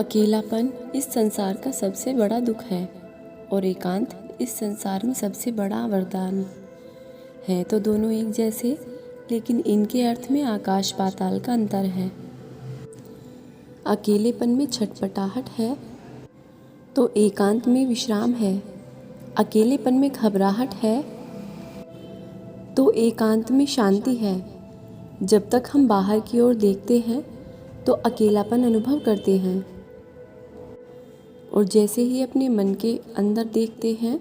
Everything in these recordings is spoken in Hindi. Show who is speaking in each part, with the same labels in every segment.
Speaker 1: अकेलापन इस संसार का सबसे बड़ा दुख है और एकांत इस संसार में सबसे बड़ा वरदान है। तो दोनों एक जैसे, लेकिन इनके अर्थ में आकाश पाताल का अंतर है। अकेलेपन में छटपटाहट है तो एकांत में विश्राम है। अकेलेपन में घबराहट है तो एकांत में शांति है। जब तक हम बाहर की ओर देखते हैं तो अकेलापन अनुभव करते हैं, और जैसे ही अपने मन के अंदर देखते हैं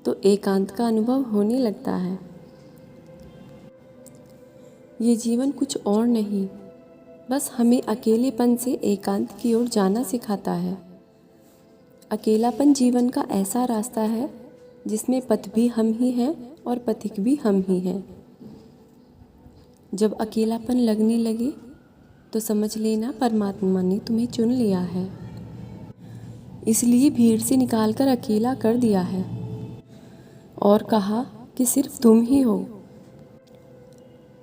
Speaker 1: तो एकांत का अनुभव होने लगता है। ये जीवन कुछ और नहीं, बस हमें अकेलेपन से एकांत की ओर जाना सिखाता है। अकेलापन जीवन का ऐसा रास्ता है जिसमें पथ भी हम ही हैं और पथिक भी हम ही हैं। जब अकेलापन लगने लगे तो समझ लेना परमात्मा ने तुम्हें चुन लिया है, इसलिए भीड़ से निकालकर अकेला कर दिया है और कहा कि सिर्फ तुम ही हो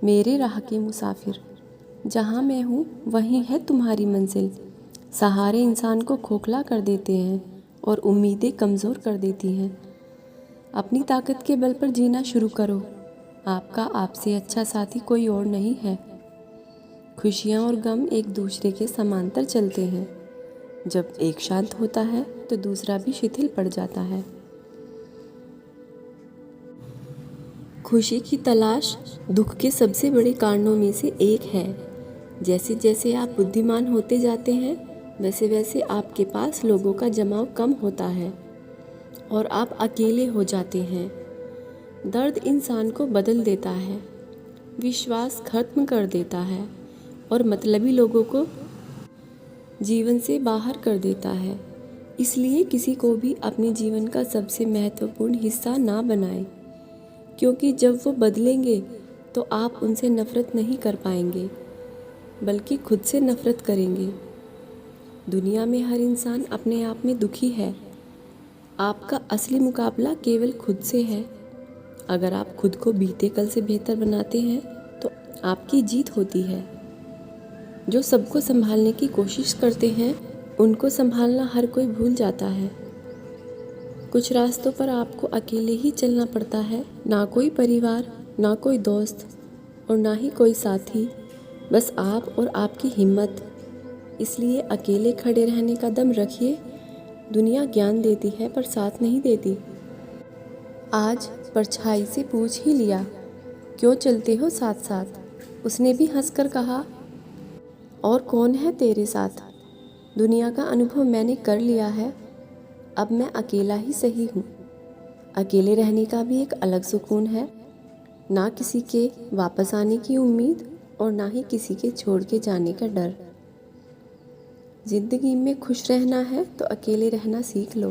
Speaker 1: मेरे राह के मुसाफिर। जहाँ मैं हूँ वहीं है तुम्हारी मंजिल। सहारे इंसान को खोखला कर देते हैं और उम्मीदें कमज़ोर कर देती हैं। अपनी ताकत के बल पर जीना शुरू करो। आपका आपसे अच्छा साथी कोई और नहीं है। खुशियाँ और गम एक दूसरे के समांतर चलते हैं। जब एक शांत होता है तो दूसरा भी शिथिल पड़ जाता है। खुशी की तलाश दुख के सबसे बड़े कारणों में से एक है। जैसे जैसे आप बुद्धिमान होते जाते हैं वैसे वैसे आपके पास लोगों का जमाव कम होता है और आप अकेले हो जाते हैं। दर्द इंसान को बदल देता है, विश्वास खत्म कर देता है और मतलबी लोगों को जीवन से बाहर कर देता है। इसलिए किसी को भी अपने जीवन का सबसे महत्वपूर्ण हिस्सा ना बनाएं, क्योंकि जब वो बदलेंगे तो आप उनसे नफ़रत नहीं कर पाएंगे बल्कि खुद से नफ़रत करेंगे। दुनिया में हर इंसान अपने आप में दुखी है। आपका असली मुकाबला केवल खुद से है। अगर आप खुद को बीते कल से बेहतर बनाते हैं तो आपकी जीत होती है। जो सबको संभालने की कोशिश करते हैं उनको संभालना हर कोई भूल जाता है। कुछ रास्तों पर आपको अकेले ही चलना पड़ता है। ना कोई परिवार, ना कोई दोस्त और ना ही कोई साथी, बस आप और आपकी हिम्मत। इसलिए अकेले खड़े रहने का दम रखिए। दुनिया ज्ञान देती है पर साथ नहीं देती। आज परछाई से पूछ ही लिया, क्यों चलते हो साथ साथ? उसने भी हंसकर कहा, और कौन है तेरे साथ? दुनिया का अनुभव मैंने कर लिया है, अब मैं अकेला ही सही हूँ। अकेले रहने का भी एक अलग सुकून है। ना किसी के वापस आने की उम्मीद और ना ही किसी के छोड़ के जाने का डर। ज़िंदगी में खुश रहना है तो अकेले रहना सीख लो।